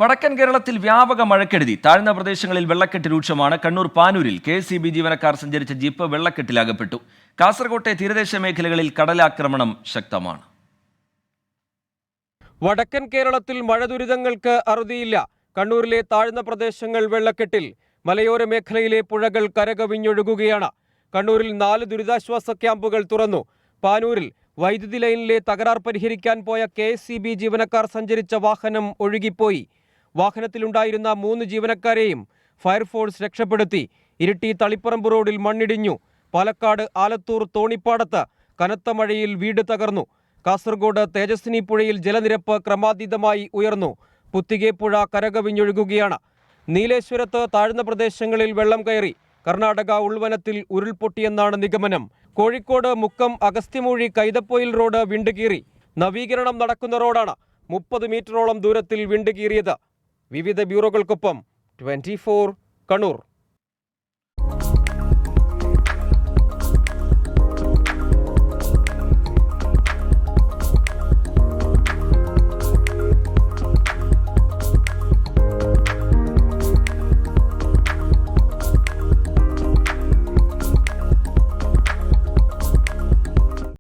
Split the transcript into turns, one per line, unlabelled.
വടക്കൻ കേരളത്തിൽ വ്യാപക മഴക്കെടുതി. താഴ്ന്ന പ്രദേശങ്ങളിൽ വെള്ളക്കെട്ട് രൂക്ഷമാണ്. കണ്ണൂർ പാനൂരിൽ KSEB ജീവനക്കാർ സഞ്ചരിച്ച ജീപ്പ് വെള്ളക്കെട്ടിലകപ്പെട്ടു. കാസർകോട്ടെ തീരദേശ മേഖലകളിൽ കടലാക്രമണം ശക്തമാണ്.
വടക്കൻ കേരളത്തിൽ മഴ ദുരിതങ്ങൾക്ക് അറുതിയില്ല. കണ്ണൂരിലെ താഴ്ന്ന പ്രദേശങ്ങൾ വെള്ളക്കെട്ടിൽ. മലയോര മേഖലയിലെ പുഴകൾ കരകവിഞ്ഞൊഴുകുകയാണ്. കണ്ണൂരിൽ 4 ദുരിതാശ്വാസ ക്യാമ്പുകൾ തുറന്നു. പാനൂരിൽ വൈദ്യുതി ലൈനിലെ തകരാർ പരിഹരിക്കാൻ പോയ KSEB ജീവനക്കാർ സഞ്ചരിച്ച വാഹനം ഒഴുകിപ്പോയി. വാഹനത്തിലുണ്ടായിരുന്ന 3 ജീവനക്കാരെയും ഫയർഫോഴ്സ് രക്ഷപ്പെടുത്തി. ഇരിട്ടി തളിപ്പറമ്പ് റോഡിൽ മണ്ണിടിഞ്ഞു. പാലക്കാട് ആലത്തൂർ തോണിപ്പാടത്ത് കനത്ത മഴയിൽ വീട് തകർന്നു. കാസർഗോഡ് തേജസ്വിനി പുഴയിൽ ജലനിരപ്പ് ക്രമാതീതമായി ഉയർന്നു. പുത്തികെ പുഴ കരകവിഞ്ഞൊഴുകുകയാണ്. നീലേശ്വരത്ത് താഴ്ന്ന പ്രദേശങ്ങളിൽ വെള്ളം കയറി. കർണാടക ഉൾവനത്തിൽ ഉരുൾപൊട്ടിയെന്നാണ് നിഗമനം. കോഴിക്കോട് മുക്കം അഗസ്ത്യമൂഴി കൈതപ്പൊയിൽ റോഡ് വിണ്ടുകീറി. നവീകരണം നടക്കുന്ന റോഡാണ്. 30 മീറ്ററോളം ദൂരത്തിൽ വിണ്ടുകീറിയത്. വിവിധ ബ്യൂറോകൾക്കൊപ്പം 24 കണ്ണൂർ.